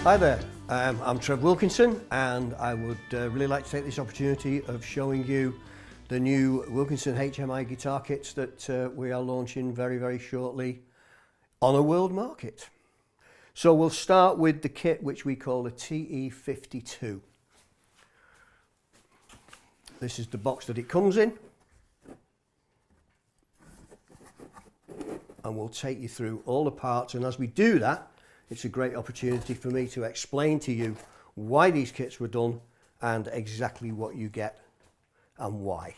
Hi there, I'm Trevor Wilkinson, and I would really like to take this opportunity of showing you the new Wilkinson HMI guitar kits that we are launching very, very shortly on a world market. So we'll start with the kit which we call the TE52. This is the box that it comes in, and we'll take you through all the parts, and as we do that, it's a great opportunity for me to explain to you why these kits were done and exactly what you get and why.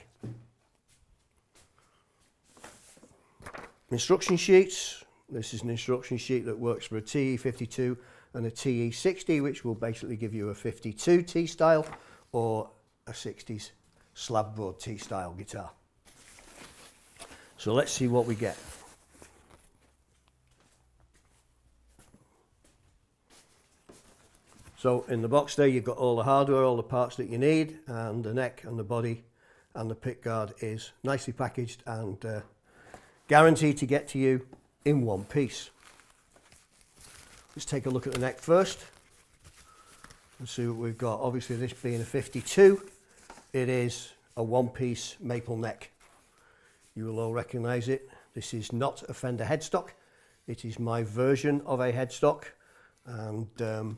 Instruction sheets. This is an instruction sheet that works for a TE52 and a TE60, which will basically give you a 52 T-style or a 60s slab board T-style guitar. So let's see what we get. So in the box there you've got all the hardware, all the parts that you need, and the neck and the body and the pick guard is nicely packaged and guaranteed to get to you in one piece. Let's take a look at the neck first and see what we've got. Obviously, this being a 52, it is a one-piece maple neck. You will all recognise it. This is not a Fender headstock. It is my version of a headstock, and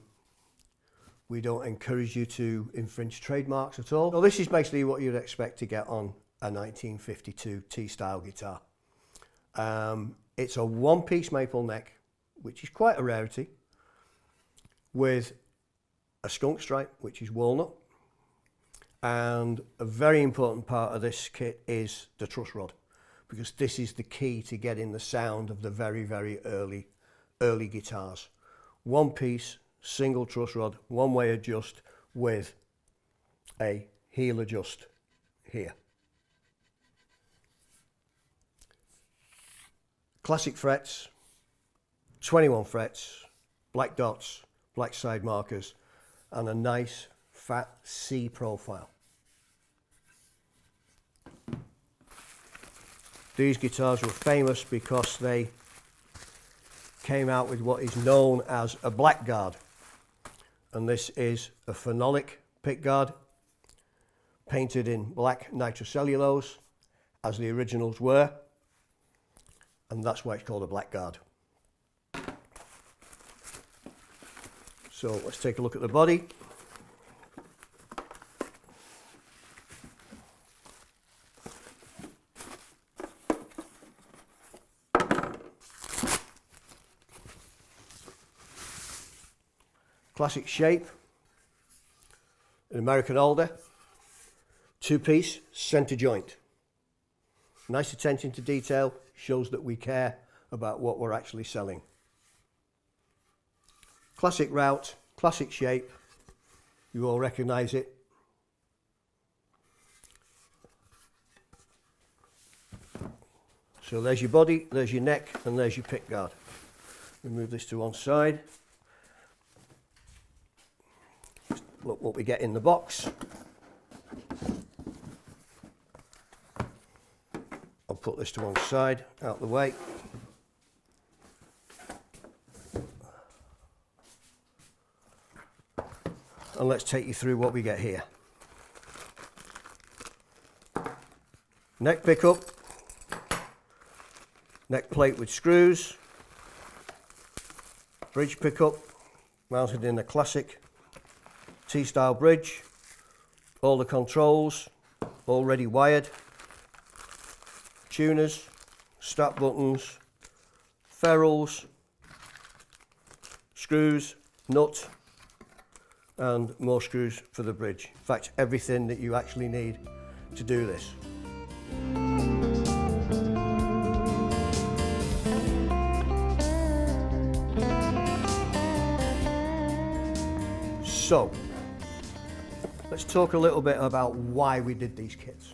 we don't encourage you to infringe trademarks at all. So this is basically what you'd expect to get on a 1952 T-style guitar. It's a one-piece maple neck, which is quite a rarity, with a skunk stripe, which is walnut. And a very important part of this kit is the truss rod, because this is the key to getting the sound of the very, very early guitars. One piece, single truss rod, one-way adjust with a heel adjust here. Classic frets, 21 frets, black dots, black side markers, and a nice fat C profile. These guitars were famous because they came out with what is known as a black guard. And this is a phenolic pick guard painted in black nitrocellulose, as the originals were, and that's why it's called a black guard. So let's take a look at the body. Classic shape, an American Alder, two-piece centre joint. Nice attention to detail, shows that we care about what we're actually selling. Classic route, classic shape, you all recognise it. So there's your body, there's your neck, and there's your pick guard. We move this to one side. Look what we get in the box. I'll put this to one side, out the way. And let's take you through what we get here. Neck pickup, neck plate with screws, bridge pickup mounted in a classic T-style bridge, all the controls already wired, tuners, strap buttons, ferrules, screws, nut, and more screws for the bridge. In fact, everything that you actually need to do this. So, let's talk a little bit about why we did these kits.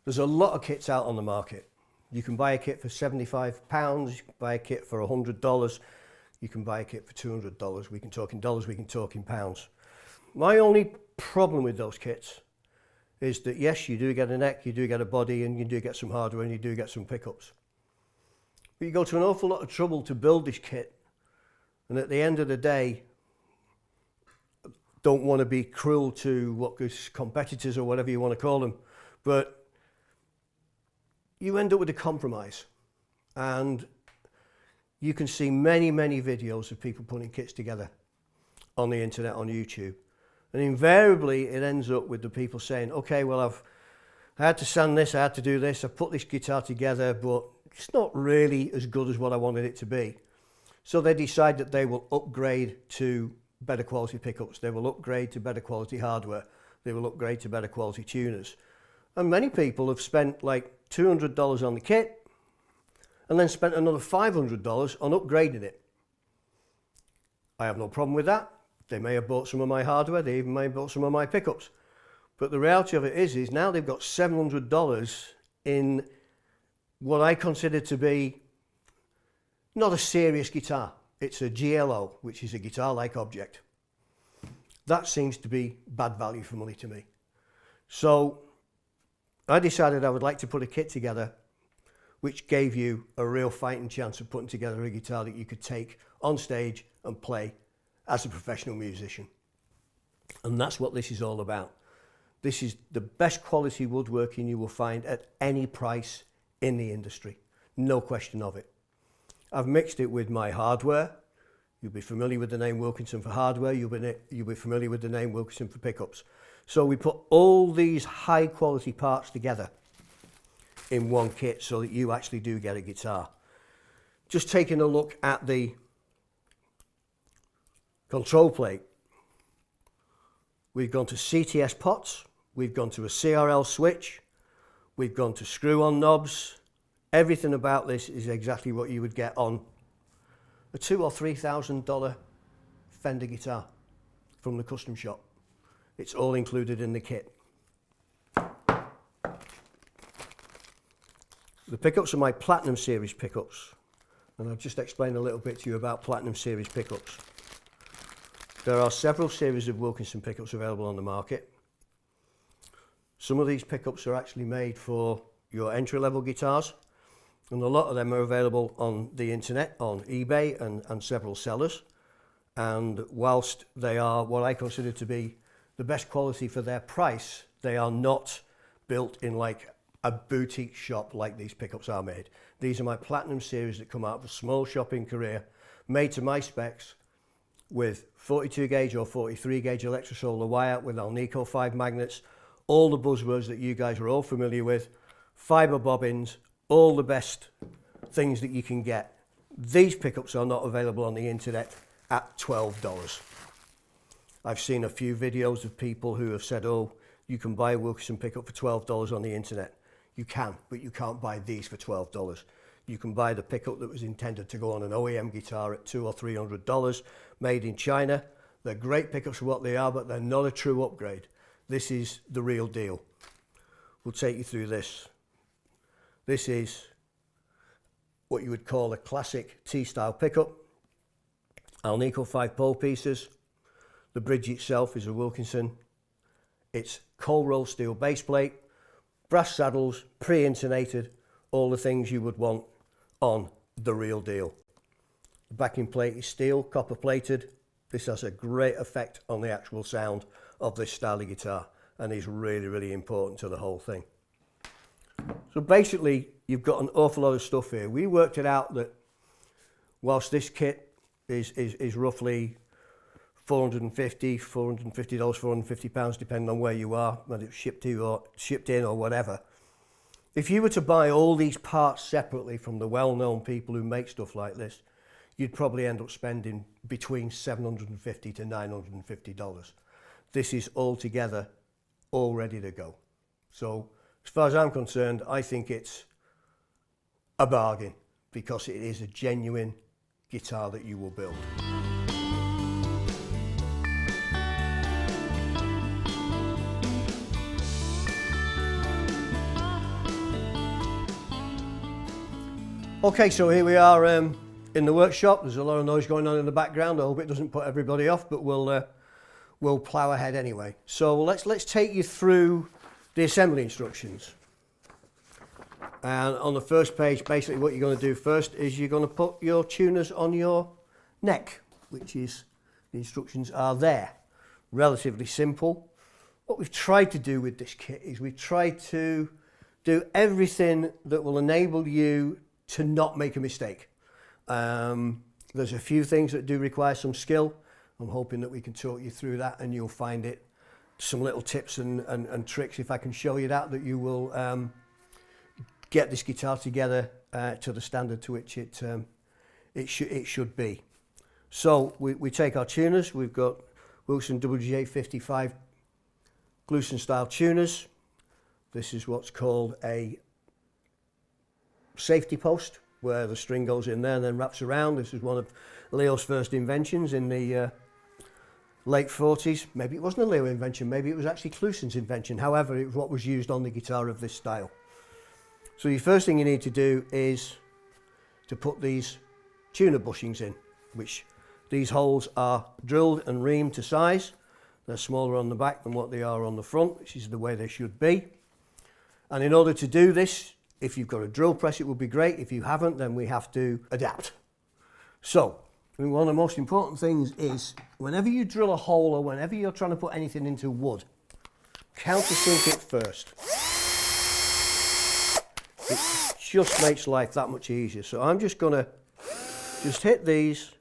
There's a lot of kits out on the market. You can buy a kit for £75, you can buy a kit for $100, you can buy a kit for $200. We can talk in dollars, we can talk in pounds. My only problem with those kits is that yes, you do get a neck, you do get a body, and you do get some hardware, and you do get some pickups. But you go to an awful lot of trouble to build this kit, and at the end of the day, don't want to be cruel to what is competitors or whatever you want to call them, but you end up with a compromise. And you can see many, many videos of people putting kits together on the internet, on YouTube. And invariably it ends up with the people saying, okay, well, I had to sand this, I had to do this, I put this guitar together, but it's not really as good as what I wanted it to be. So they decide that they will upgrade to better quality pickups, they will upgrade to better quality hardware, they will upgrade to better quality tuners. And many people have spent like $200 on the kit and then spent another $500 on upgrading it. I have no problem with that. They may have bought some of my hardware, they even may have bought some of my pickups. But the reality of it is now they've got $700 in what I consider to be not a serious guitar. It's a GLO, which is a guitar-like object. That seems to be bad value for money to me. So I decided I would like to put a kit together which gave you a real fighting chance of putting together a guitar that you could take on stage and play as a professional musician. And that's what this is all about. This is the best quality woodworking you will find at any price in the industry. No question of it. I've mixed it with my hardware. You'll be familiar with the name Wilkinson for hardware. You'll be familiar with the name Wilkinson for pickups. So we put all these high quality parts together in one kit so that you actually do get a guitar. Just taking a look at the control plate. We've gone to CTS pots. We've gone to a CRL switch. We've gone to screw-on knobs. Everything about this is exactly what you would get on a $2,000 or $3,000 Fender guitar from the custom shop. It's all included in the kit. The pickups are my Platinum Series pickups, and I'll just explain a little bit to you about Platinum Series pickups. There are several series of Wilkinson pickups available on the market. Some of these pickups are actually made for your entry-level guitars, and a lot of them are available on the internet, on eBay and several sellers. And whilst they are what I consider to be the best quality for their price, they are not built in like a boutique shop like these pickups are made. These are my Platinum Series that come out of a small shop in Korea, made to my specs, with 42 gauge or 43 gauge electrosolar wire, with Alnico 5 magnets, all the buzzwords that you guys are all familiar with, fiber bobbins, all the best things that you can get. These pickups are not available on the internet at $12. I've seen a few videos of people who have said, oh, you can buy a Wilkinson pickup for $12 on the internet. You can, but you can't buy these for $12. You can buy the pickup that was intended to go on an OEM guitar at $200 or $300, made in China. They're great pickups for what they are, but they're not a true upgrade. This is the real deal. We'll take you through this. This is what you would call a classic T-style pickup. Alnico 5 pole pieces. The bridge itself is a Wilkinson. It's cold rolled steel base plate, brass saddles, pre-intonated, all the things you would want on the real deal. The backing plate is steel, copper plated. This has a great effect on the actual sound of this style of guitar and is really, really important to the whole thing. So basically, you've got an awful lot of stuff here. We worked it out that whilst this kit is roughly $450, £450, depending on where you are, whether it's shipped in or whatever. If you were to buy all these parts separately from the well-known people who make stuff like this, you'd probably end up spending between $750 to $950. This is all together, all ready to go. So as far as I'm concerned, I think it's a bargain because it is a genuine guitar that you will build. Okay, so here we are in the workshop. There's a lot of noise going on in the background. I hope it doesn't put everybody off, but we'll plow ahead anyway. So let's take you through the assembly instructions. And on the first page, basically what you're going to do first is you're going to put your tuners on your neck, which is, the instructions are there. Relatively simple. What we've tried to do with this kit is we've tried to do everything that will enable you to not make a mistake. There's a few things that do require some skill. I'm hoping that we can talk you through that, and you'll find it some little tips and tricks, if I can show you that you will get this guitar together to the standard to which it should be. So we take our tuners. We've got Wilson WJ55 Gluson style tuners. This is what's called a safety post, where the string goes in there and then wraps around. This is one of Leo's first inventions in the late 40s. Maybe it wasn't a Leo invention, maybe it was actually Cluson's invention. However, it was what was used on the guitar of this style. So the first thing you need to do is to put these tuner bushings in, which these holes are drilled and reamed to size. They're smaller on the back than what they are on the front, which is the way they should be. And in order to do this, if you've got a drill press, it would be great. If you haven't, then we have to adapt. So, one of the most important things is, whenever you drill a hole or whenever you're trying to put anything into wood, countersink it first. It just makes life that much easier. So I'm just going to hit these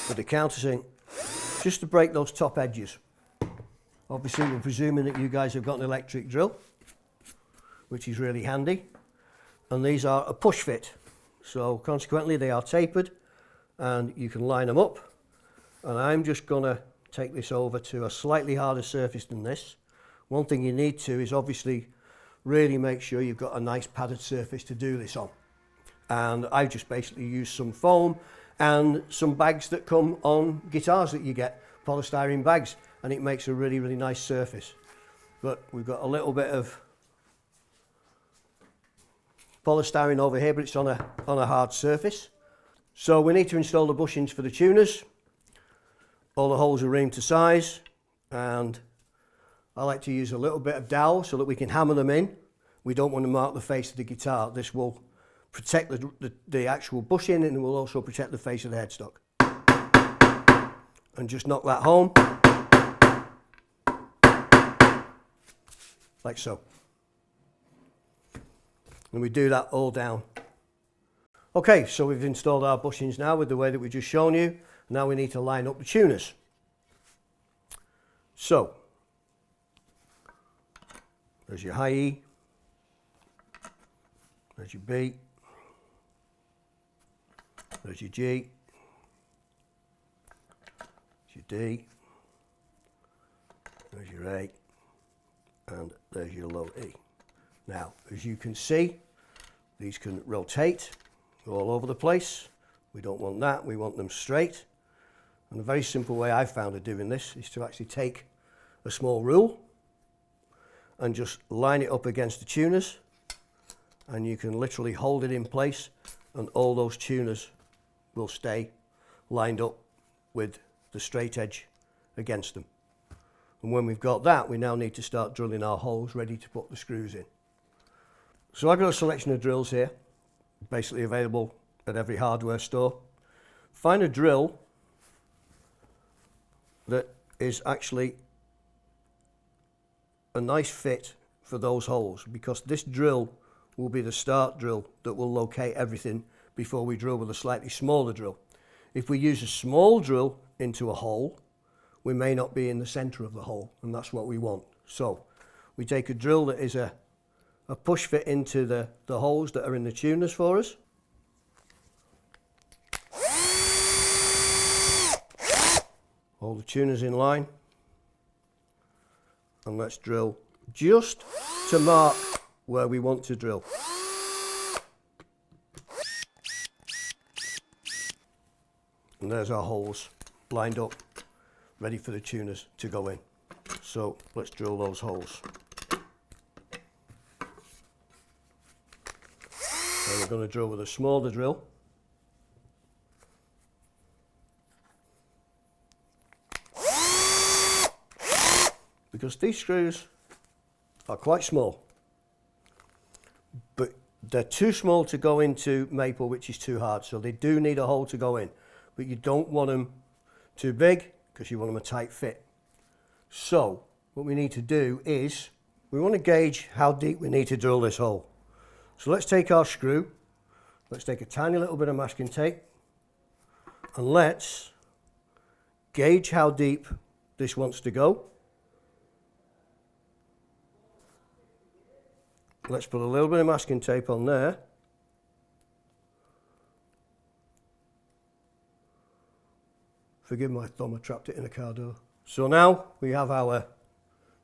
with the countersink, just to break those top edges. Obviously, we're presuming that you guys have got an electric drill, which is really handy. And these are a push fit. So consequently, they are tapered and you can line them up. And I'm just going to take this over to a slightly harder surface than this. One thing you need to is obviously really make sure you've got a nice padded surface to do this on. And I've just basically used some foam and some bags that come on guitars that you get, polystyrene bags, and it makes a really, really nice surface. But we've got a little bit of polystyrene over here, but it's on a hard surface. So we need to install the bushings for the tuners. All the holes are reamed to size, and I like to use a little bit of dowel so that we can hammer them in. We don't want to mark the face of the guitar. This will protect the actual bushing, and it will also protect the face of the headstock. And just knock that home, like so. And we do that all down. Okay, so we've installed our bushings now with the way that we've just shown you. Now we need to line up the tuners. So, there's your high E, there's your B, there's your G, there's your D, there's your A, and there's your low E. Now, as you can see, these can rotate all over the place. We don't want that, we want them straight. And a very simple way I've found of doing this is to actually take a small rule and just line it up against the tuners, and you can literally hold it in place and all those tuners will stay lined up with the straight edge against them. And when we've got that, we now need to start drilling our holes ready to put the screws in. So I've got a selection of drills here, basically available at every hardware store. Find a drill that is actually a nice fit for those holes, because this drill will be the start drill that will locate everything before we drill with a slightly smaller drill. If we use a small drill into a hole, we may not be in the center of the hole, and that's what we want. So we take a drill that is a push fit into the holes that are in the tuners for us. Hold the tuners in line, and let's drill just to mark where we want to drill. And there's our holes lined up, ready for the tuners to go in. So let's drill those holes. And we're going to drill with a smaller drill. Because these screws are quite small, but they're too small to go into maple, which is too hard, so they do need a hole to go in, but you don't want them too big because you want them a tight fit. So what we need to do is we want to gauge how deep we need to drill this hole. So let's take our screw, let's take a tiny little bit of masking tape, and let's gauge how deep this wants to go. Let's put a little bit of masking tape on there. Forgive my thumb, I trapped it in a car door. So now we have our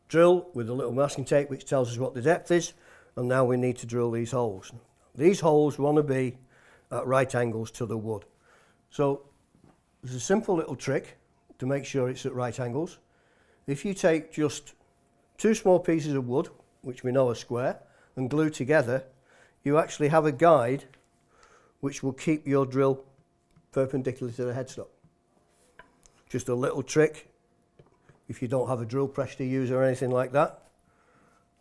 drill with a little masking tape which tells us what the depth is, and now we need to drill these holes. These holes want to be at right angles to the wood. So there's a simple little trick to make sure it's at right angles. If you take just 2 small pieces of wood, which we know are square, and glue together, you actually have a guide which will keep your drill perpendicular to the headstock. Just a little trick if you don't have a drill press to use or anything like that.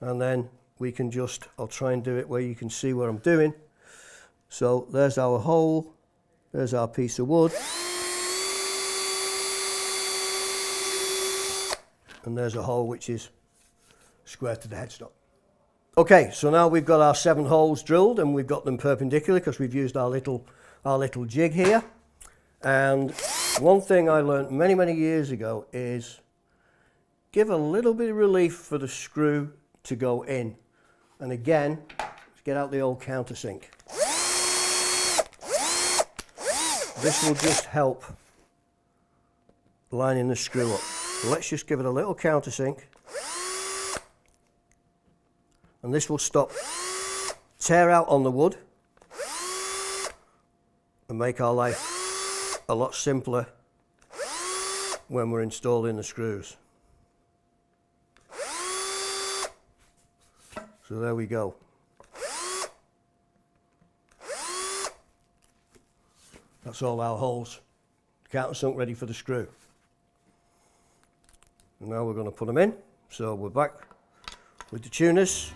And then we can just, I'll try and do it where you can see what I'm doing. So there's our hole, there's our piece of wood, and there's a hole which is square to the headstock. Okay, so now we've got our 7 holes drilled and we've got them perpendicular because we've used our little jig here. And one thing I learned many years ago is give a little bit of relief for the screw to go in. And again, let's get out the old countersink. This will just help lining the screw up. So let's just give it a little countersink. And this will stop tear out on the wood and make our life a lot simpler when we're installing the screws. So there we go. That's all our holes. Countersunk ready for the screw. And now we're going to put them in. So we're back with the tuners.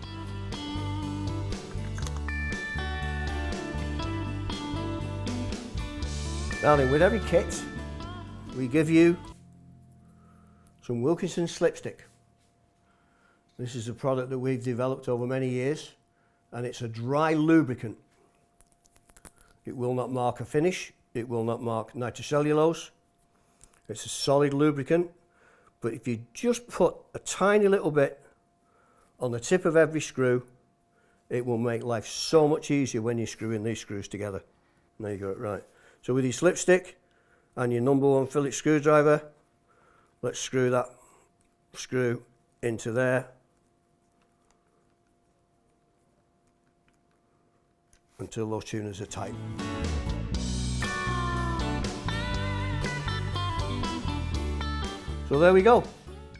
Now then, with every kit, we give you some Wilkinson slipstick. This is a product that we've developed over many years, and it's a dry lubricant. It will not mark a finish, it will not mark nitrocellulose. It's a solid lubricant, but if you just put a tiny little bit on the tip of every screw, it will make life so much easier when you're screwing these screws together. There you go, right. So with your slipstick and your number 1 Phillips screwdriver, let's screw that screw into there until those tuners are tight. So there we go.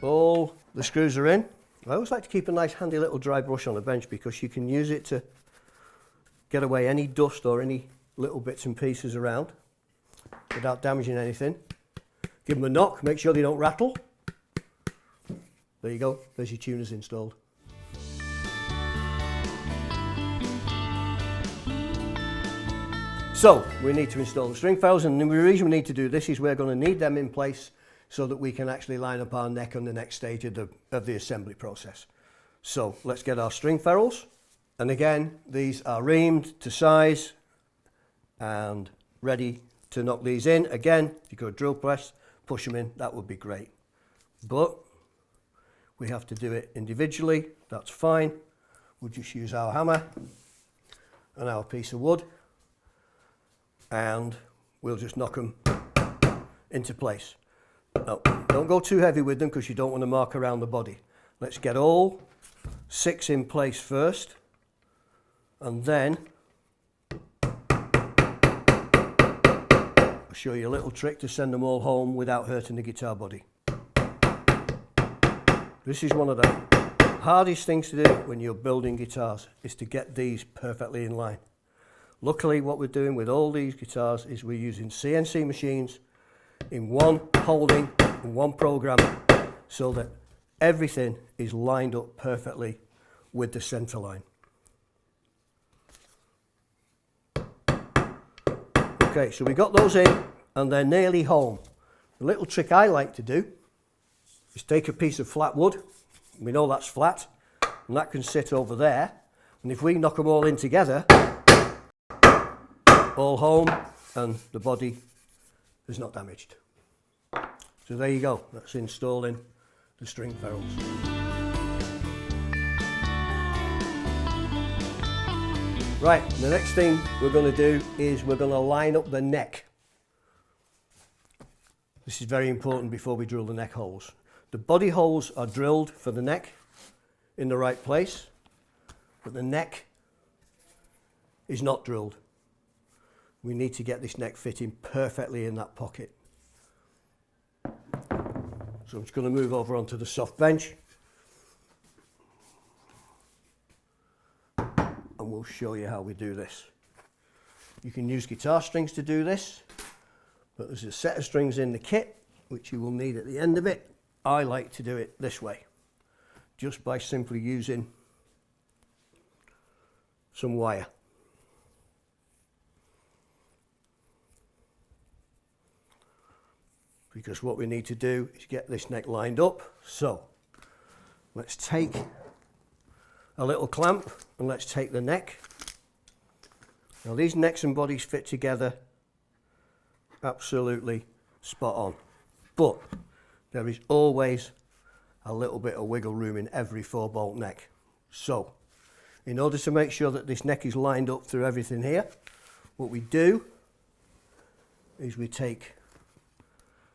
All the screws are in. I always like to keep a nice handy little dry brush on the bench because you can use it to get away any dust or any little bits and pieces around without damaging anything. Give them a knock, make sure they don't rattle. There you go, there's your tuners installed. So we need to install the string ferrules, and the reason we need to do this is we're going to need them in place so that we can actually line up our neck on the next stage of the assembly process. So let's get our string ferrules, and again these are reamed to size and ready to knock these in. Again, if you could drill press, push them in, that would be great. But we have to do it individually, that's fine. We'll just use our hammer and our piece of wood and we'll just knock them into place. Now, don't go too heavy with them because you don't want to mark around the body. Let's get all 6 in place first and then I'll show you a little trick to send them all home without hurting the guitar body. This is one of the hardest things to do when you're building guitars, is to get these perfectly in line. Luckily what we're doing with all these guitars is we're using CNC machines in one holding and one program so that everything is lined up perfectly with the centre line. Okay, so we got those in and they're nearly home. The little trick I like to do is take a piece of flat wood, we know that's flat, and that can sit over there, and if we knock them all in together, all home and the body is not damaged. So there you go, that's installing the string ferrules. Right, the next thing we're going to do is we're going to line up the neck. This is very important before we drill the neck holes. The body holes are drilled for the neck in the right place, but the neck is not drilled. We need to get this neck fitting perfectly in that pocket. So I'm just going to move over onto the soft bench and we'll show you how we do this. You can use guitar strings to do this, but there's a set of strings in the kit which you will need at the end of it. I like to do it this way, just by simply using some wire. Because what we need to do is get this neck lined up. So let's take a little clamp and let's take the neck. Now these necks and bodies fit together absolutely spot on, but there is always a little bit of wiggle room in every 4-bolt neck. So in order to make sure that this neck is lined up through everything here, what we do is we take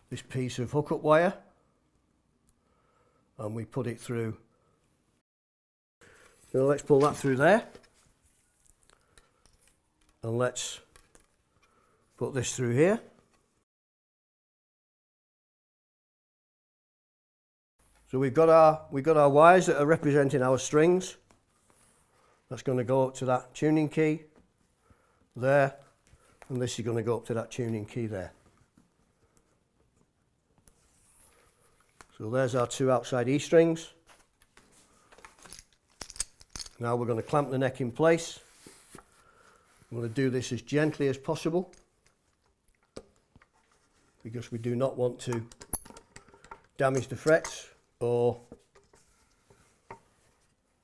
this piece of hookup wire and we put it through. Now let's pull that through there and let's put this through here. So we've got our wires that are representing our strings. That's going to go up to that tuning key there, and this is going to go up to that tuning key there. So there's our 2 outside E strings. Now we're going to clamp the neck in place. I'm going to do this as gently as possible because we do not want to damage the frets or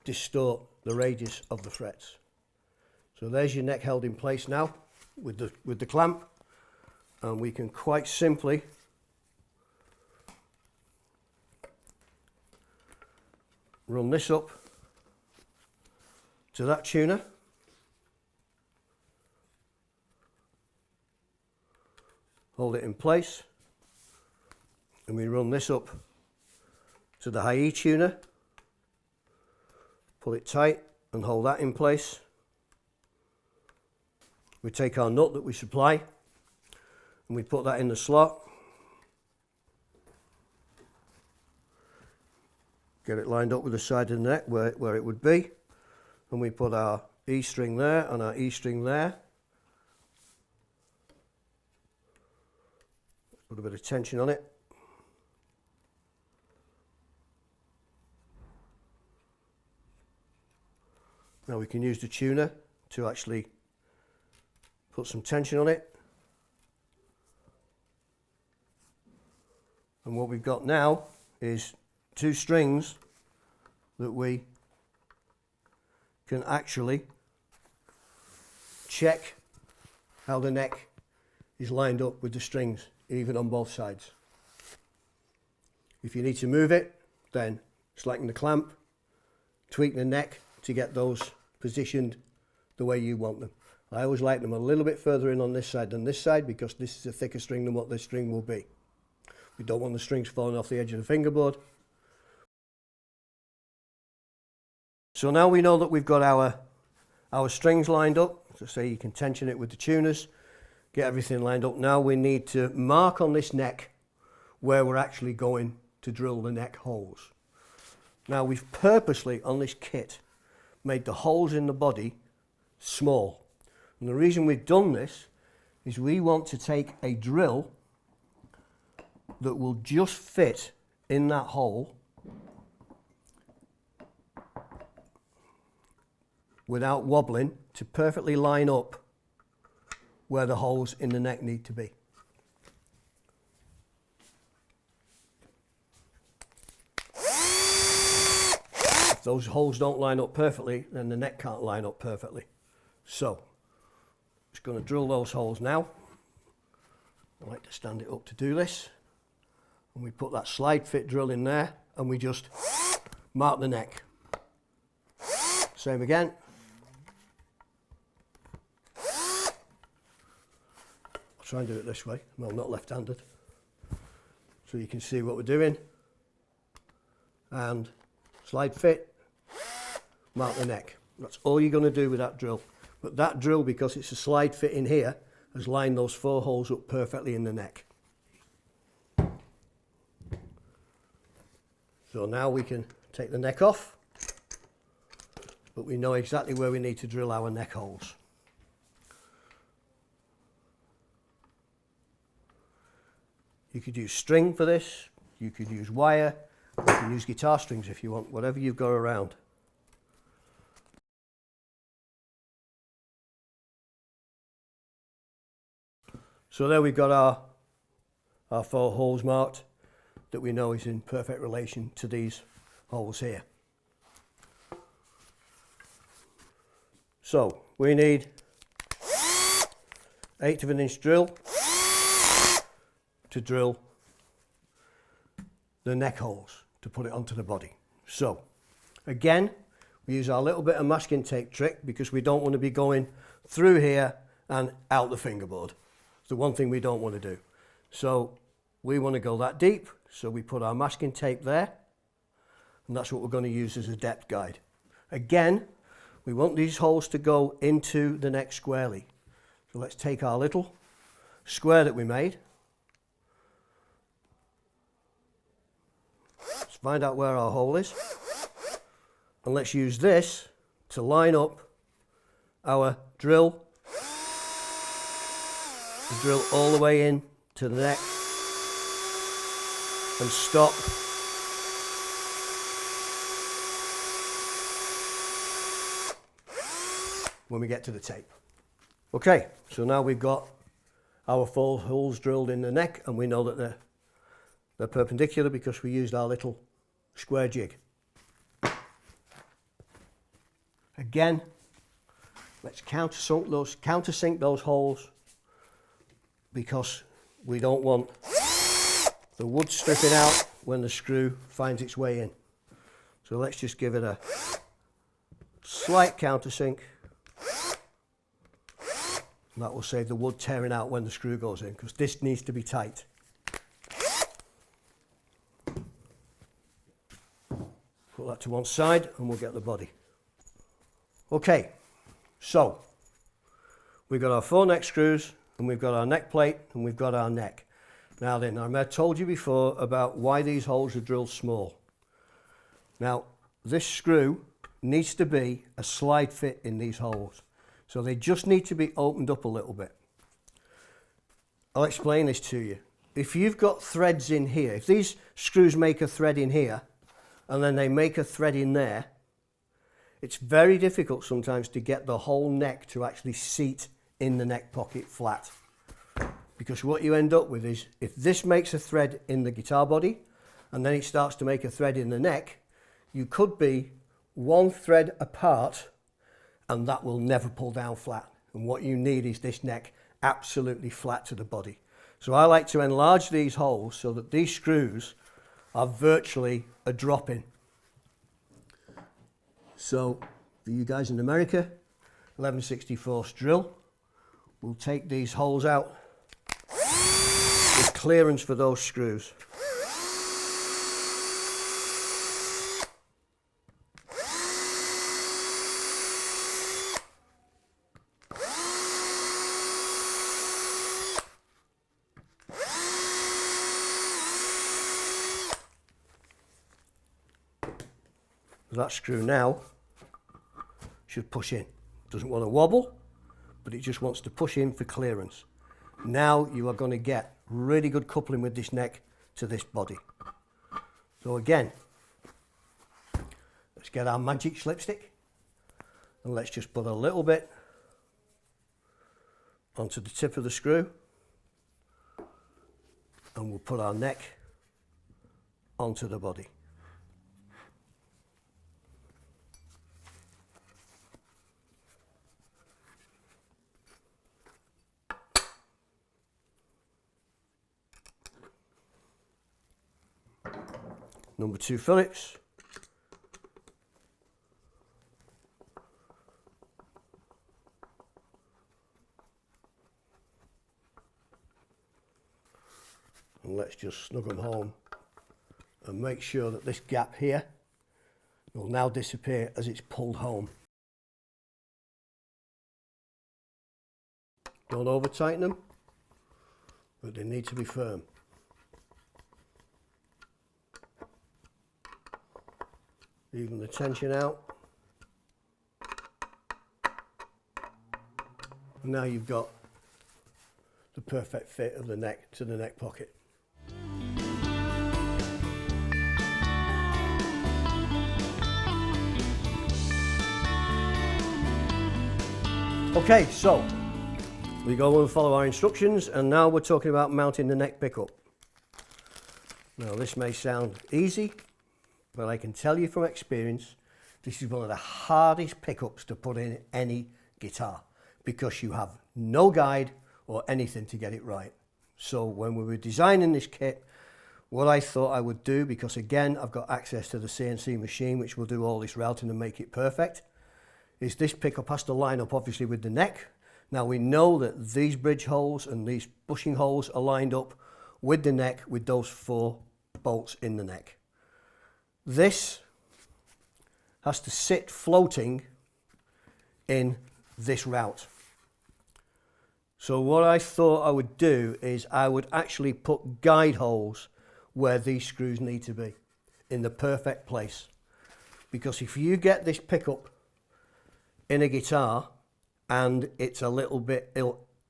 distort the radius of the frets. So there's your neck held in place now with the clamp, and we can quite simply run this up to that tuner, hold it in place, and we run this up to the high E tuner, pull it tight and hold that in place. We take our nut that we supply and we put that in the slot, get it lined up with the side of the neck where it would be, and we put our E string there and our E string there. Put a bit of tension on it. Now we can use the tuner to actually put some tension on it. And what we've got now is 2 strings that we can actually check how the neck is lined up with the strings, even on both sides. If you need to move it, then slacken the clamp, tweak the neck to get those positioned the way you want them. I always like them a little bit further in on this side than this side because this is a thicker string than what this string will be. We don't want the strings falling off the edge of the fingerboard. So now we know that we've got our strings lined up. So say you can tension it with the tuners, get everything lined up. Now we need to mark on this neck where we're actually going to drill the neck holes. Now we've purposely on this kit made the holes in the body small. And the reason we've done this is we want to take a drill that will just fit in that hole without wobbling to perfectly line up where the holes in the neck need to be. If those holes don't line up perfectly, then the neck can't line up perfectly. So, just going to drill those holes now. I like to stand it up to do this. And we put that slide fit drill in there and we just mark the neck. Same again. I'll try and do it this way. Well, not left-handed. So you can see what we're doing. And slide fit, mark the neck. That's all you're going to do with that drill. But that drill, because it's a slide fit in here, has lined those 4 holes up perfectly in the neck. So now we can take the neck off, but we know exactly where we need to drill our neck holes. You could use string for this, you could use wire, you can use guitar strings if you want, whatever you've got around. So there we've got our 4 holes marked that we know is in perfect relation to these holes here. So we need 1/8 of an inch drill to drill the neck holes to put it onto the body. So again, we use our little bit of masking tape trick because we don't want to be going through here and out the fingerboard. It's the one thing we don't want to do. So we want to go that deep, so we put our masking tape there, and that's what we're going to use as a depth guide. Again, we want these holes to go into the neck squarely. So let's take our little square that we made. Let's find out where our hole is, and let's use this to line up our drill. Drill all the way in to the neck and stop when we get to the tape. Okay, so now we've got our 4 holes drilled in the neck, and we know that they're perpendicular because we used our little square jig. Again, let's countersink those holes, because we don't want the wood stripping out when the screw finds its way in. So let's just give it a slight countersink. And that will save the wood tearing out when the screw goes in, because this needs to be tight. Put that to one side and we'll get the body. Okay, so we've got our 4 neck screws, and we've got our neck plate, and we've got our neck. Now then, I told you before about why these holes are drilled small. Now, this screw needs to be a slide fit in these holes. So they just need to be opened up a little bit. I'll explain this to you. If you've got threads in here, if these screws make a thread in here, and then they make a thread in there, it's very difficult sometimes to get the whole neck to actually seat in the neck pocket flat, because what you end up with is, if this makes a thread in the guitar body and then it starts to make a thread in the neck, you could be 1 thread apart and that will never pull down flat. And what you need is this neck absolutely flat to the body. So I like to enlarge these holes so that these screws are virtually a drop in. So for you guys in America, 11/64 drill. We'll take these holes out with clearance for those screws. That screw now should push in. Doesn't want to wobble, but it just wants to push in for clearance. Now you are going to get really good coupling with this neck to this body. So again, let's get our magic slipstick And let's just put a little bit onto the tip of the screw, and we'll put our neck onto the body. Number 2 Phillips. And let's just snug them home and make sure that this gap here will now disappear as it's pulled home. Don't over tighten them, but they need to be firm. Even the tension out. And now you've got the perfect fit of the neck to the neck pocket. Okay, so we go and follow our instructions, and now we're talking about mounting the neck pickup. Now this may sound easy, but I can tell you from experience, this is one of the hardest pickups to put in any guitar because you have no guide or anything to get it right. So when we were designing this kit, what I thought I would do, because again, I've got access to the CNC machine, which will do all this routing and make it perfect, is this pickup has to line up obviously with the neck. Now we know that these bridge holes and these bushing holes are lined up with the neck with those 4 bolts in the neck. This has to sit floating in this route. So what I thought I would do is I would actually put guide holes where these screws need to be, in the perfect place. Because if you get this pickup in a guitar and it's a little bit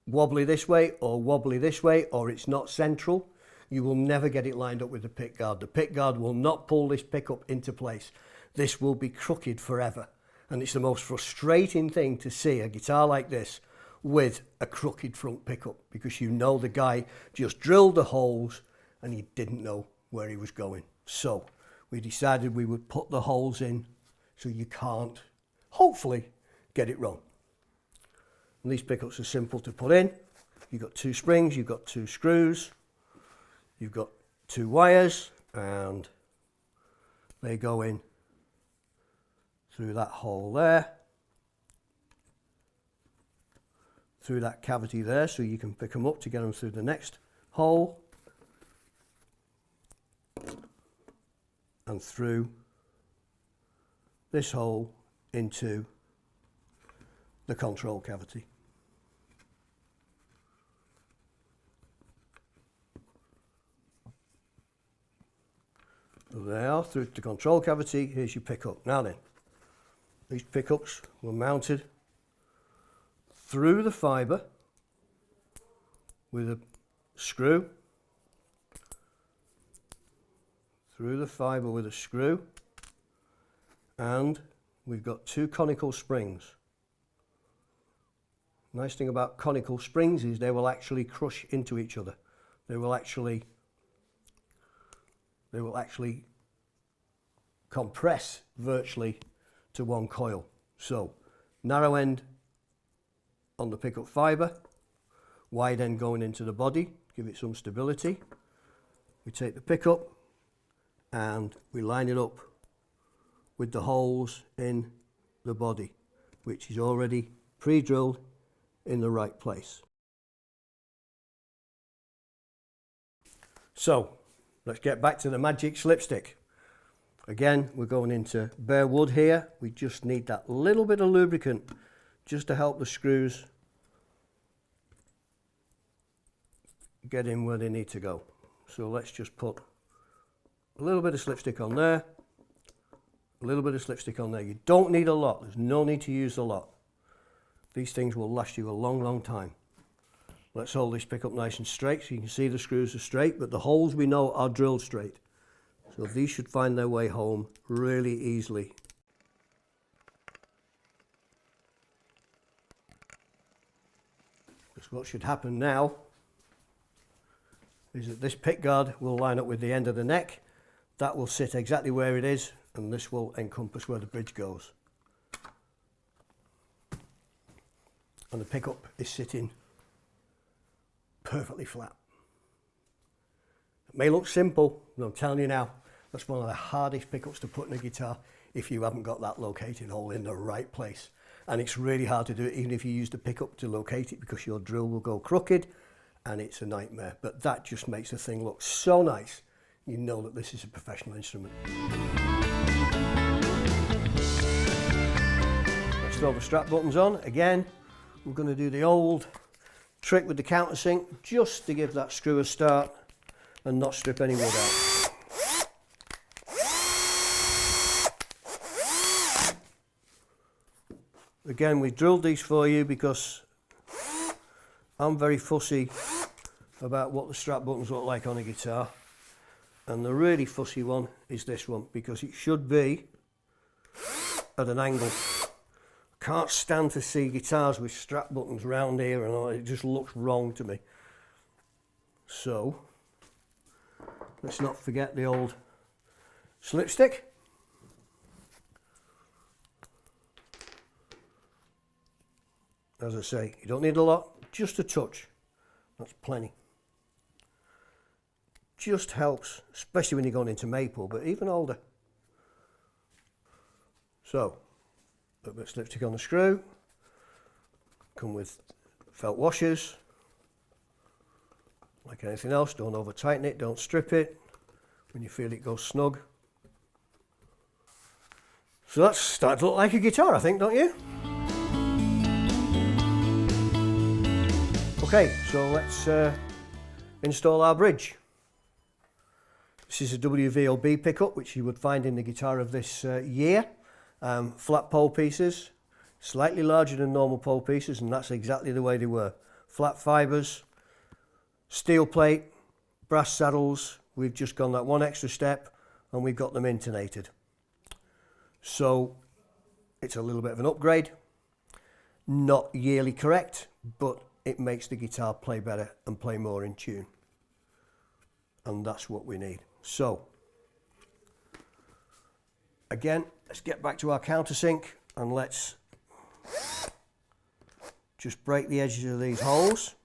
wobbly this way or wobbly this way, or it's not central, you will never get it lined up with the pick guard. The pick guard will not pull this pickup into place. This will be crooked forever. And it's the most frustrating thing to see a guitar like this with a crooked front pickup, because you know the guy just drilled the holes and he didn't know where he was going. So we decided we would put the holes in so you can't, hopefully, get it wrong. And these pickups are simple to put in. You've got 2 springs, you've got 2 screws, you've got 2 wires, and they go in through that hole there, through that cavity there, so you can pick them up to get them through the next hole, and through this hole into the control cavity. So there, through the control cavity, here's your pickup. Now then, these pickups were mounted through the fibre with a screw, and we've got 2 conical springs. Nice thing about conical springs is they will actually crush into each other. They will actually compress virtually to one coil. So narrow end on the pickup fibre, wide end going into the body, give it some stability. We take the pickup and we line it up with the holes in the body, which is already pre-drilled in the right place. So let's get back to the magic slipstick. Again, we're going into bare wood here. We just need that little bit of lubricant just to help the screws get in where they need to go. So let's just put a little bit of slipstick on there, a little bit of slipstick on there. You don't need a lot. There's no need to use a lot. These things will last you a long, long time. Let's hold this pickup nice and straight so you can see the screws are straight, but the holes we know are drilled straight. So these should find their way home really easily. Because what should happen now is that this pick guard will line up with the end of the neck. That will sit exactly where it is, and this will encompass where the bridge goes. And the pickup is sitting perfectly flat. It may look simple, but I'm telling you now, that's one of the hardest pickups to put in a guitar if you haven't got that locating hole in the right place. And it's really hard to do it even if you use the pickup to locate it, because your drill will go crooked and it's a nightmare. But that just makes the thing look so nice. You know that this is a professional instrument. Let's throw the strap buttons on. Again, we're going to do the old trick with the countersink just to give that screw a start and not strip any wood out. Again, we drilled these for you because I'm very fussy about what the strap buttons look like on a guitar. And the really fussy one is this one, because it should be at an angle. I can't stand to see guitars with strap buttons round here and all. It just looks wrong to me. So, let's not forget the old slipstick. As I say, you don't need a lot, just a touch. That's plenty. Just helps, especially when you're going into maple, but even older. So, a bit of slipstick on the screw. Come with felt washers. Like anything else, don't over tighten it, don't strip it. When you feel it go snug. So that's starting to look like a guitar, I think, don't you? Okay, so let's install our bridge. This is a WVOB pickup, which you would find in the guitar of this year. Flat pole pieces, slightly larger than normal pole pieces, and that's exactly the way they were. Flat fibres, steel plate, brass saddles. We've just gone that one extra step and we've got them intonated. So it's a little bit of an upgrade. Not yearly correct, but it makes the guitar play better and play more in tune. And that's what we need. So, again, let's get back to our countersink and let's just break the edges of these holes.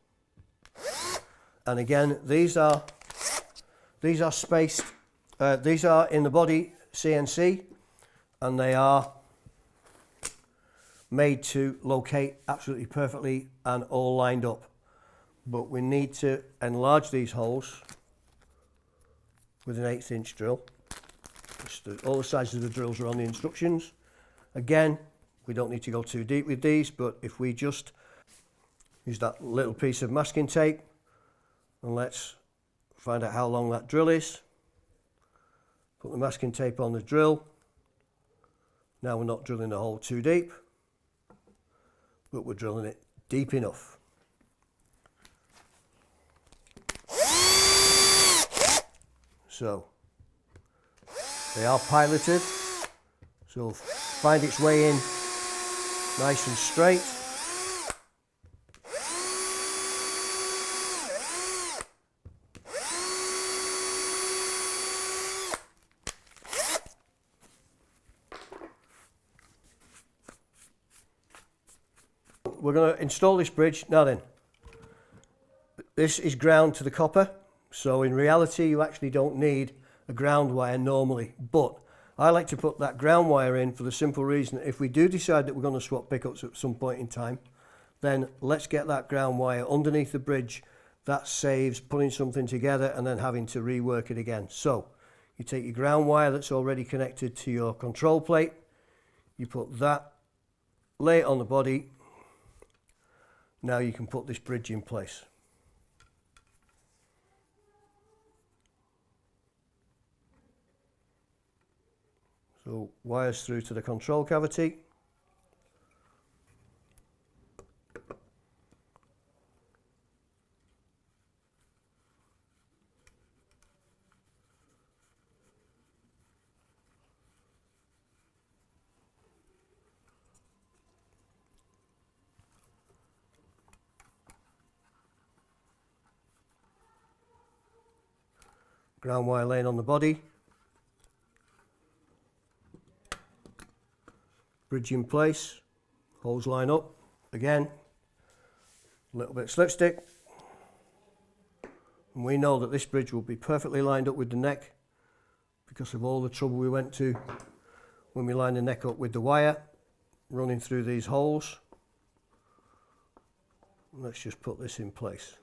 And again, these are spaced, these are in the body CNC, and they are made to locate absolutely perfectly and all lined up. But we need to enlarge these holes with an 1/8 inch drill. All the sizes of the drills are on the instructions. Again, we don't need to go too deep with these, but if we just use that little piece of masking tape, and let's find out how long that drill is. Put the masking tape on the drill. Now we're not drilling the hole too deep, but we're drilling it deep enough. So, they are piloted, so it'll find its way in nice and straight. We're going to install this bridge. Now then, this is ground to the copper, so in reality you actually don't need a ground wire normally, but I like to put that ground wire in for the simple reason that if we do decide that we're going to swap pickups at some point in time, then let's get that ground wire underneath the bridge. That saves putting something together and then having to rework it again. So you take your ground wire that's already connected to your control plate, you put that, lay it on the body. Now you can put this bridge in place. So wires through to the control cavity. ground wire laying on the body. Bridge in place, holes line up. Again, a little bit of slipstick. And we know that this bridge will be perfectly lined up with the neck because of all the trouble we went to when we lined the neck up with the wire running through these holes. Let's just put this in place.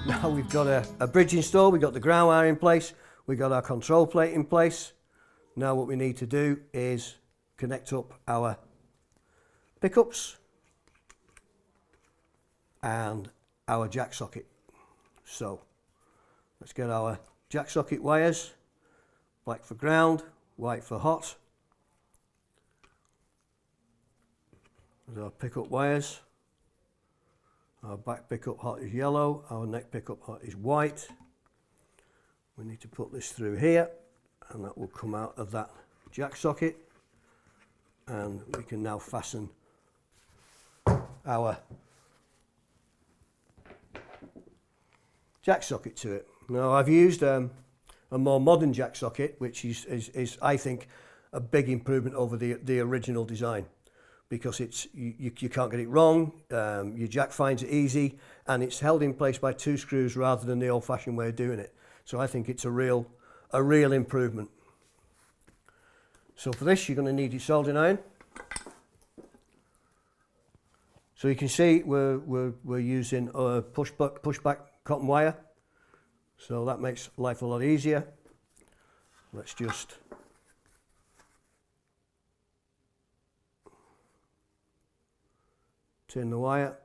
Now we've got a bridge installed, we've got the ground wire in place, we've got our control plate in place. Now what we need to do is connect up our pickups and our jack socket. So let's get our jack socket wires, black for ground, white for hot. There's our pickup wires. Our back pickup hot is yellow, our neck pickup hot is white. We need to put this through here and that will come out of that jack socket, and we can now fasten our jack socket to it. Now I've used a more modern jack socket, which is I think a big improvement over the original design, because it's you can't get it wrong, your jack finds it easy, and it's held in place by 2 screws rather than the old-fashioned way of doing it. So I think it's a real improvement. So for this you're going to need your soldering iron. So you can see we're using pushback cotton wire, so that makes life a lot easier. Let's just tin the wire.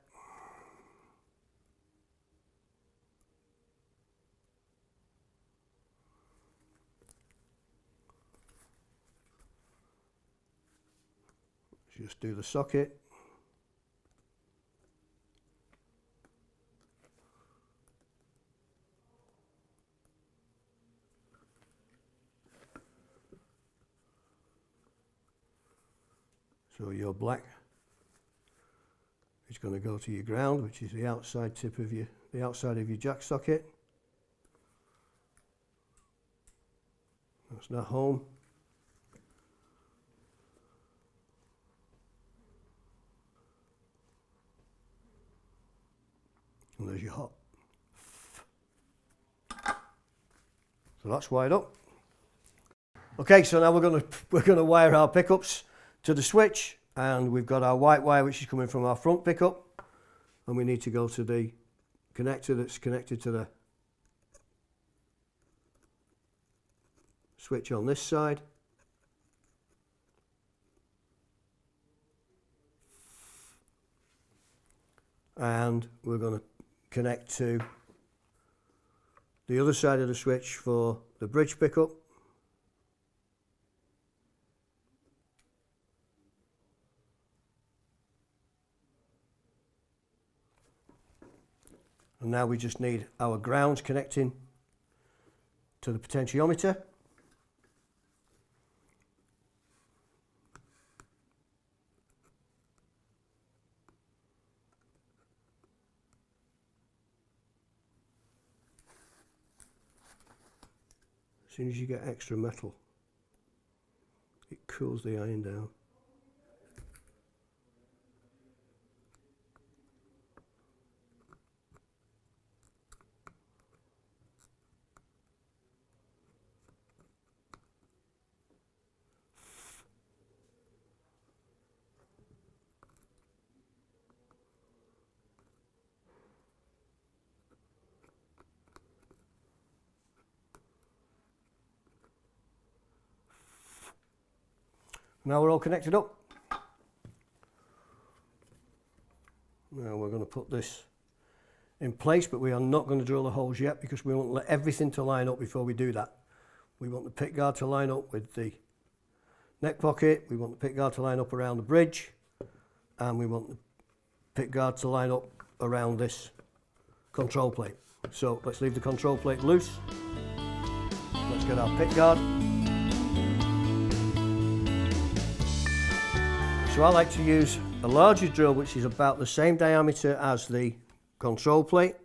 Just do the socket. So your black is going to go to your ground, which is the outside tip of the outside of your jack socket. That's not home. And there's your hot. So that's wired up. Okay, so now we're gonna wire our pickups to the switch, and we've got our white wire which is coming from our front pickup, and we need to go to the connector that's connected to the switch on this side. And we're going to connect to the other side of the switch for the bridge pickup. And now we just need our grounds connecting to the potentiometer. As soon as you get extra metal, it cools the iron down. Now we're all connected up. Now we're going to put this in place, but we are not going to drill the holes yet because we want to let everything to line up before we do that. We want the pick guard to line up with the neck pocket, we want the pick guard to line up around the bridge, and we want the pick guard to line up around this control plate. So let's leave the control plate loose. Let's get our pick guard. So I like to use a larger drill which is about the same diameter as the control plate,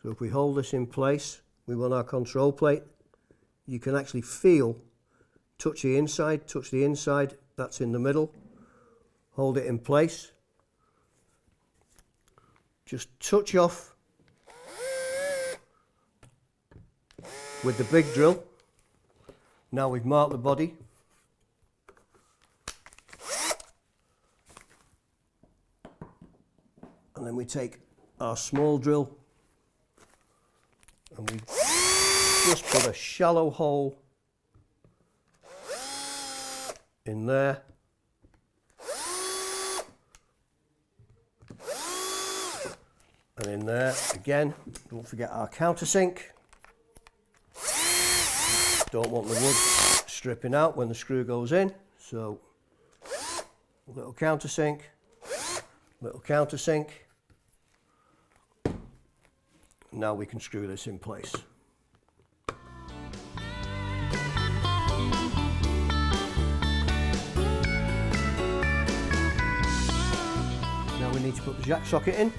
So if we hold this in place, we want our control plate. You can actually feel, touch the inside, that's in the middle. Hold it in place. Just touch off with the big drill. Now we've marked the body. And then we take our small drill and we just put a shallow hole in there. And in there again, don't forget our countersink. Don't want the wood stripping out when the screw goes in, so little countersink. Now we can screw this in place. Now we need to put the jack socket in.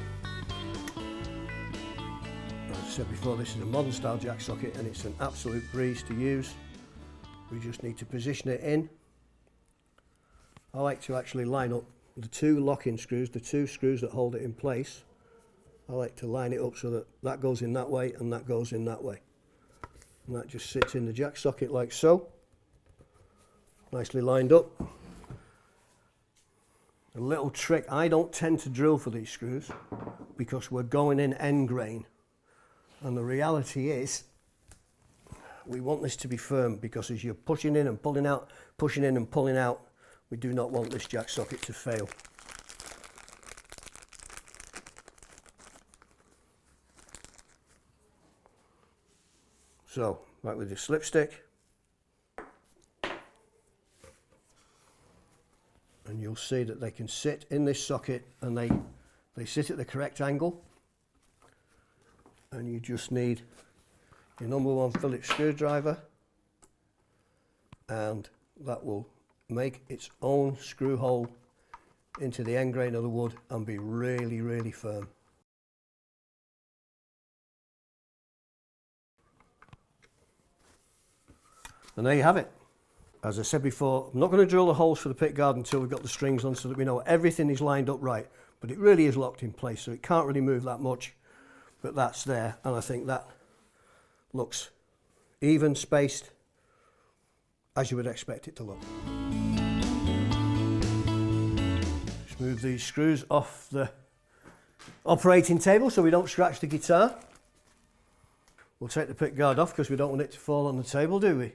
As I said before, this is a modern style jack socket and it's an absolute breeze to use. We just need to position it in. I like to actually line up the two lock-in screws, the two screws that hold it in place. I like to line it up so that that goes in that way and that goes in that way. And that just sits in the jack socket like so. Nicely lined up. A little trick, I don't tend to drill for these screws because we're going in end grain. And the reality is, we want this to be firm because as you're pushing in and pulling out, pushing in and pulling out, we do not want this jack socket to fail. So, back with your slipstick. And you'll see that they can sit in this socket and they sit at the correct angle. And you just need your #1 Phillips screwdriver, and that will make its own screw hole into the end grain of the wood and be really, really firm. And there you have it. As I said before, I'm not going to drill the holes for the pick guard until we've got the strings on so that we know everything is lined up right, but it really is locked in place, so it can't really move that much, but that's there, and I think that looks even, spaced, as you would expect it to look. Just move these screws off the operating table so we don't scratch the guitar. We'll take the pick guard off because we don't want it to fall on the table, do we?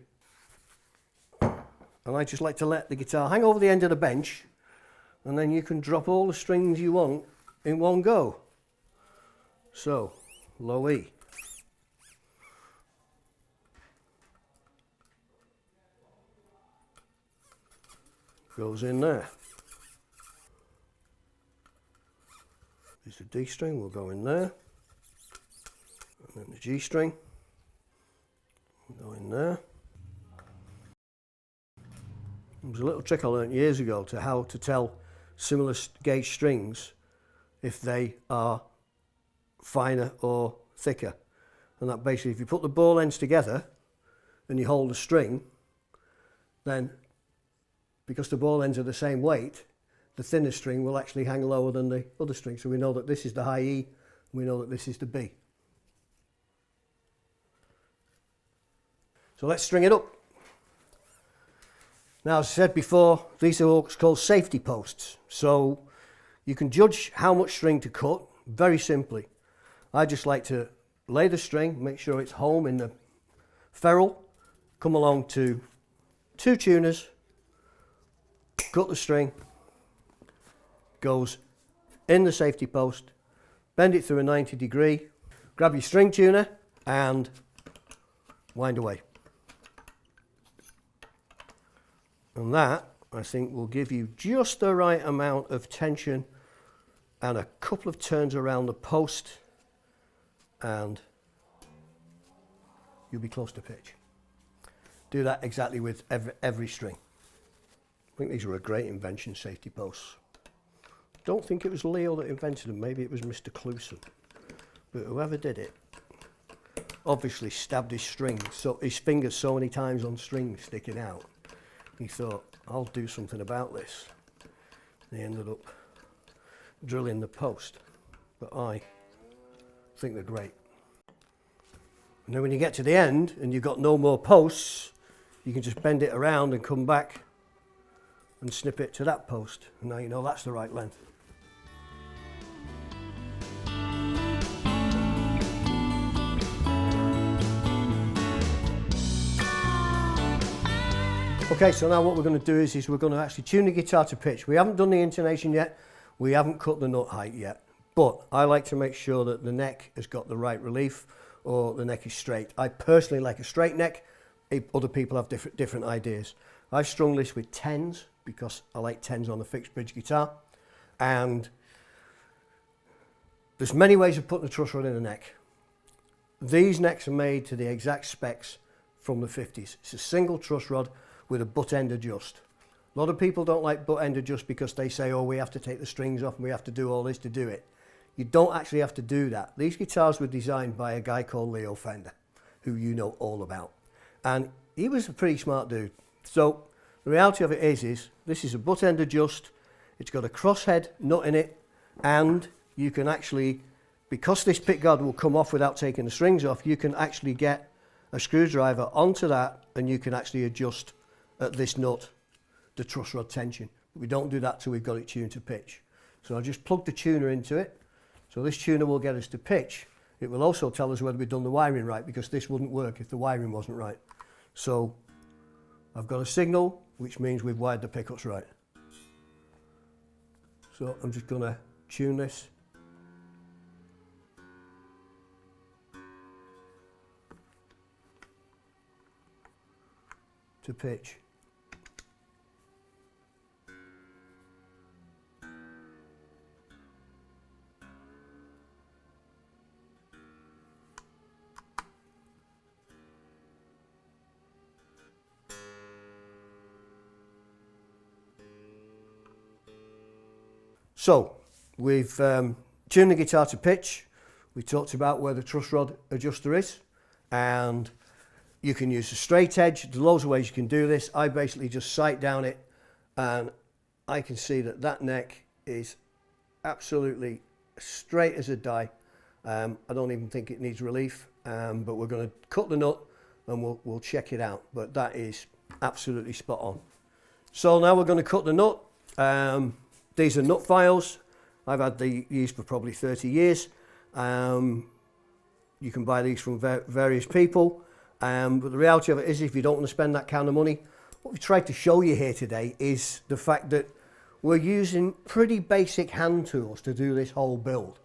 And I just like to let the guitar hang over the end of the bench, and then you can drop all the strings you want in one go. So, low E. Goes in there. There's the D string, will go in there. And then the G string will go in there. There's a little trick I learned years ago to how to tell similar gauge strings if they are finer or thicker. And that basically, if you put the ball ends together and you hold the string, then because the ball ends are the same weight, the thinner string will actually hang lower than the other string. So we know that this is the high E, and we know that this is the B. So let's string it up. Now, as I said before, these are what's called safety posts. So you can judge how much string to cut very simply. I just like to lay the string, make sure it's home in the ferrule, come along to 2 tuners, cut the string, goes in the safety post, bend it through a 90 degree, grab your string tuner and wind away. And that, I think, will give you just the right amount of tension and a couple of turns around the post, and you'll be close to pitch. Do that exactly with every string. I think these are a great invention, safety posts. Don't think it was Leo that invented them, maybe it was Mr. Cluson. But whoever did it, obviously stabbed his string, so his fingers so many times on strings sticking out. He thought, I'll do something about this. He ended up drilling the post, but I think they're great. And then when you get to the end and you've got no more posts, you can just bend it around and come back and snip it to that post. And now you know that's the right length. Okay, so now what we're going to do is we're going to actually tune the guitar to pitch. We haven't done the intonation yet, we haven't cut the nut height yet, but I like to make sure that the neck has got the right relief or the neck is straight. I personally like a straight neck. Other people have different ideas. I've strung this with 10s because I like 10s on a fixed bridge guitar, and there's many ways of putting the truss rod in the neck. These necks are made to the exact specs from the 50s. It's a single truss rod with a butt end adjust. A lot of people don't like butt end adjust because they say, oh, we have to take the strings off and we have to do all this to do it. You don't actually have to do that. These guitars were designed by a guy called Leo Fender, who you know all about. And he was a pretty smart dude. So the reality of it is this is a butt end adjust. It's got a crosshead nut in it, and you can actually, because this pickguard will come off without taking the strings off, you can actually get a screwdriver onto that and you can actually adjust at this nut the truss rod tension. We don't do that till we've got it tuned to pitch. So I'll just plug the tuner into it. So this tuner will get us to pitch. It will also tell us whether we've done the wiring right, because this wouldn't work if the wiring wasn't right. So I've got a signal, which means we've wired the pickups right. So I'm just going to tune this. To pitch. So we've tuned the guitar to pitch. We talked about where the truss rod adjuster is, and you can use a straight edge. There's loads of ways you can do this. I basically just sight down it and I can see that that neck is absolutely straight as a die. I don't even think it needs relief, but we're going to cut the nut and we'll check it out. But that is absolutely spot on. So now we're going to cut the nut. These are nut files. I've had these for probably 30 years. You can buy these from various people. But the reality of it is, if you don't want to spend that kind of money, what we tried to show you here today is the fact that we're using pretty basic hand tools to do this whole build.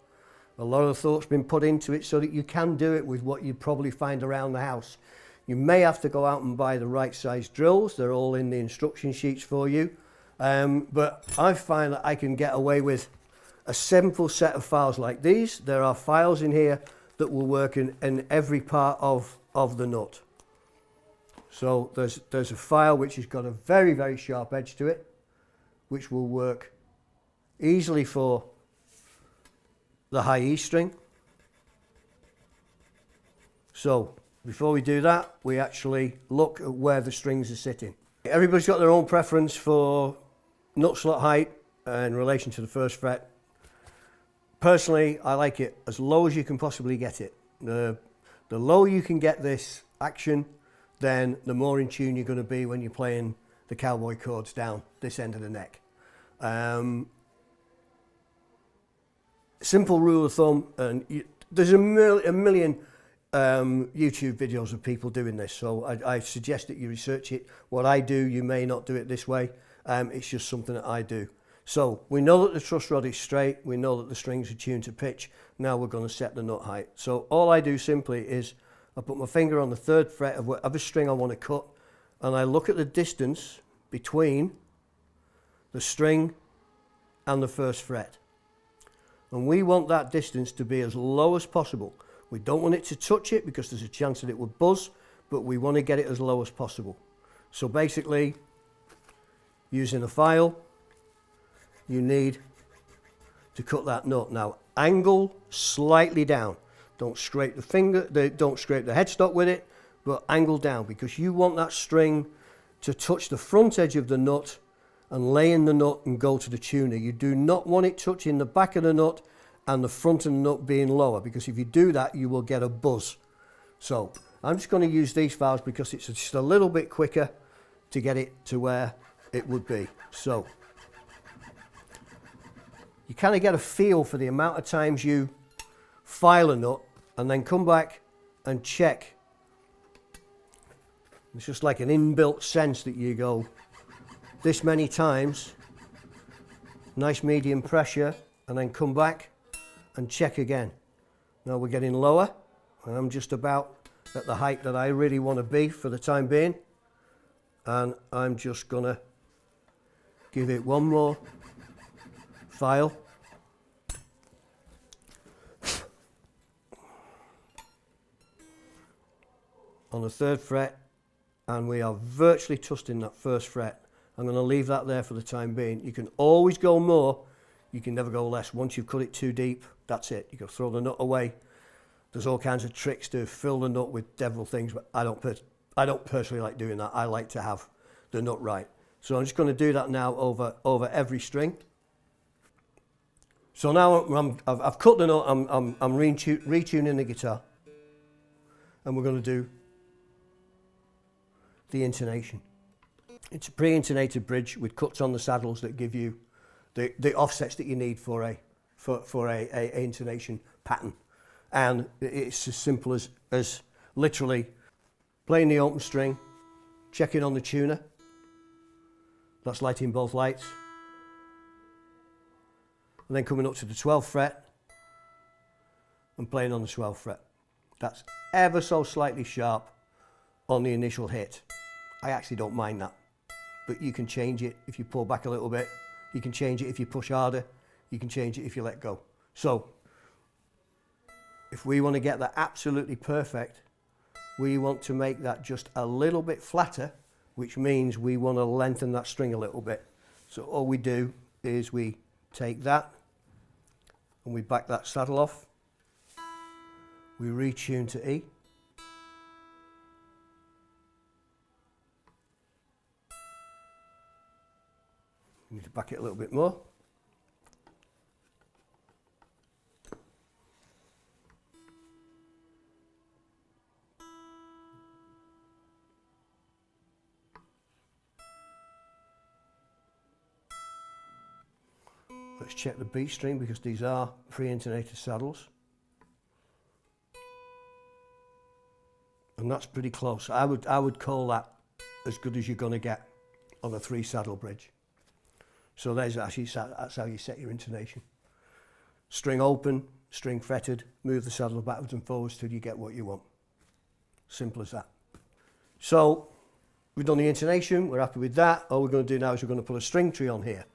A lot of thought's been put into it so that you can do it with what you probably find around the house. You may have to go out and buy the right size drills. They're all in the instruction sheets for you. But I find that I can get away with a simple set of files like these. There are files in here that will work in every part of the nut. So there's a file which has got a very, very sharp edge to it, which will work easily for the high E string. So before we do that, we actually look at where the strings are sitting. Everybody's got their own preference for nut slot height in relation to the first fret. Personally, I like it as low as you can possibly get it. The lower you can get this action, then the more in tune you're going to be when you're playing the cowboy chords down this end of the neck. Simple rule of thumb, and there's a million YouTube videos of people doing this, so I suggest that you research it. What I do, you may not do it this way. It's just something that I do. So we know that the truss rod is straight, we know that the strings are tuned to pitch. Now we're going to set the nut height. So all I do simply is I put my finger on the 3rd fret of whatever string I want to cut, and I look at the distance between the string and the 1st fret. And we want that distance to be as low as possible. We don't want it to touch it because there's a chance that it would buzz, but we want to get it as low as possible. So basically, using a file, you need to cut that nut. Now, angle slightly down. Don't scrape the finger, don't scrape the headstock with it, but angle down, because you want that string to touch the front edge of the nut and lay in the nut and go to the tuner. You do not want it touching the back of the nut and the front of the nut being lower, because if you do that, you will get a buzz. So I'm just going to use these files because it's just a little bit quicker to get it to where it would be. So you kind of get a feel for the amount of times you file a nut and then come back and check. It's just like an inbuilt sense that you go this many times, nice medium pressure, and then come back and check again. Now we're getting lower, and I'm just about at the height that I really want to be for the time being, and I'm just gonna give it one more file. On the 3rd fret, and we are virtually twisting that 1st fret. I'm going to leave that there for the time being. You can always go more, you can never go less. Once you've cut it too deep, that's it. You can throw the nut away. There's all kinds of tricks to fill the nut with devil things, but I don't personally like doing that. I like to have the nut right. So I'm just going to do that now over every string. So now I've cut the nut, I'm retuning the guitar, and we're going to do the intonation. It's a pre-intonated bridge with cuts on the saddles that give you the offsets that you need for a intonation pattern. And it's as simple as literally playing the open string, checking on the tuner, that's lighting both lights, and then coming up to the 12th fret and playing on the 12th fret. That's ever so slightly sharp on the initial hit. I actually don't mind that, but you can change it if you pull back a little bit, you can change it if you push harder, you can change it if you let go. So if we want to get that absolutely perfect, we want to make that just a little bit flatter, which means we want to lengthen that string a little bit. So all we do is we take that and we back that saddle off, we retune to E, need to back it a little bit more. Let's check the B string because these are pre-intonated saddles. And that's pretty close. I would call that as good as you're going to get on a 3 saddle bridge. So that's how you set your intonation. String open, string fretted, move the saddle backwards and forwards till you get what you want. Simple as that. So we've done the intonation, we're happy with that. All we're going to do now is we're going to put a string tree on here.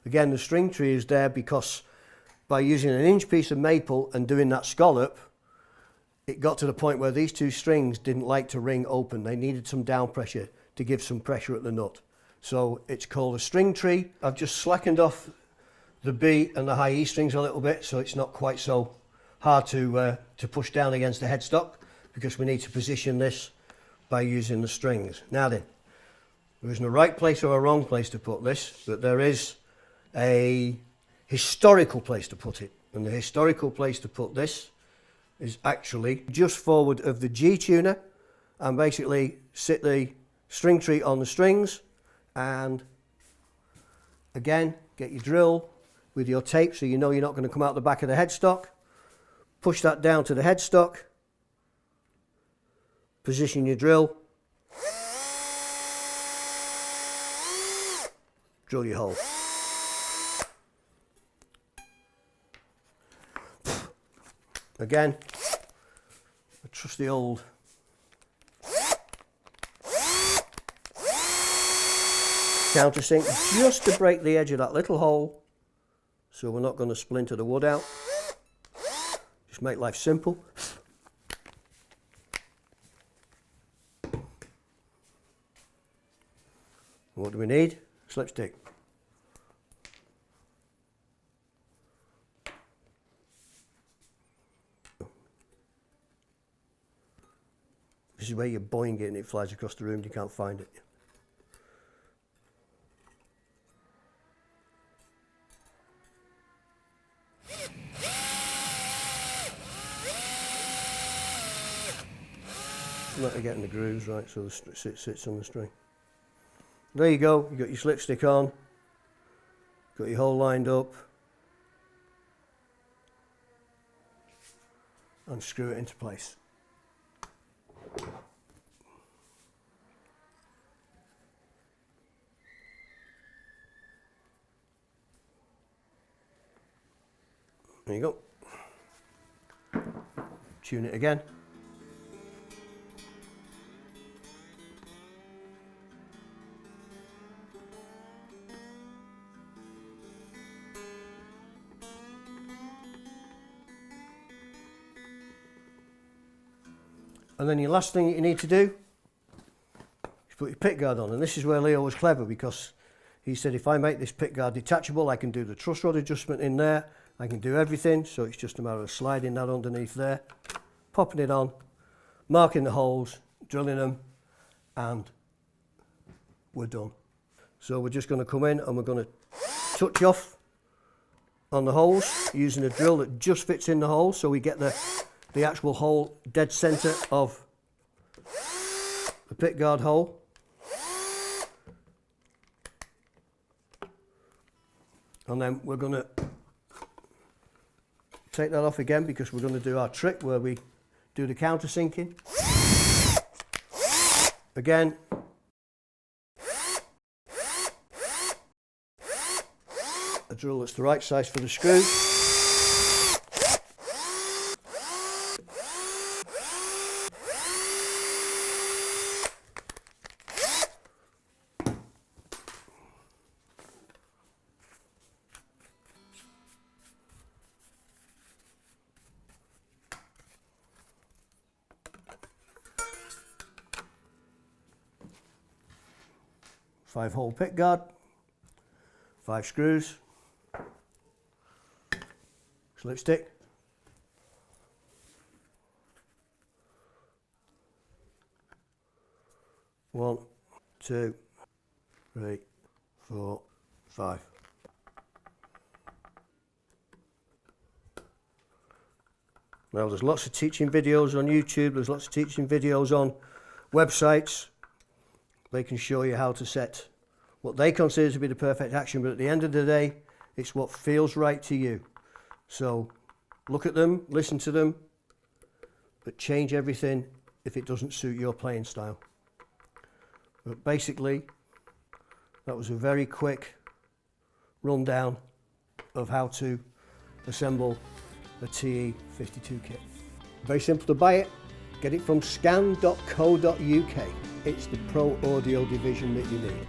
Again, the string tree is there because by using an inch piece of maple and doing that scallop, it got to the point where these 2 strings didn't like to ring open. They needed some down pressure to give some pressure at the nut. So it's called a string tree. I've just slackened off the B and the high E strings a little bit, so it's not quite so hard to push down against the headstock, because we need to position this by using the strings. Now then, there isn't a right place or a wrong place to put this, but there is a historical place to put it. And the historical place to put this is actually just forward of the G tuner, and basically sit the string tree on the strings, and again get your drill with your tape so you know you're not going to come out the back of the headstock. Push that down to the headstock, position your drill, drill your hole. Again, I trust the old countersink just to break the edge of that little hole, so we're not going to splinter the wood out. Just make life simple. What do we need? Slipstick. is where you're boing it and it flies across the room and you can't find it. Not to get in the grooves, right, so it sits on the string. There you go, you've got your slipstick on, got your hole lined up, and screw it into place. There you go. Tune it again. And then your last thing that you need to do is put your pickguard on. And this is where Leo was clever, because he said, if I make this pickguard detachable, I can do the truss rod adjustment in there. I can do everything. So it's just a matter of sliding that underneath there, popping it on, marking the holes, drilling them, and we're done. So we're just going to come in and we're going to touch off on the holes using a drill that just fits in the hole, so we get the actual hole dead center of the pickguard hole. And then we're going to take that off again, because we're going to do our trick where we do the countersinking. Again, a drill that's the right size for the screw. 5-hole pickguard, 5 screws, slipstick, one, 2, 3, 4, 5. Now there's lots of teaching videos on YouTube, there's lots of teaching videos on websites. They can show you how to set what they consider to be the perfect action, but at the end of the day, it's what feels right to you. So look at them, listen to them, but change everything if it doesn't suit your playing style. But basically, that was a very quick rundown of how to assemble a TE52 kit. Very simple to buy it. Get it from scan.co.uk. It's the pro audio division that you need.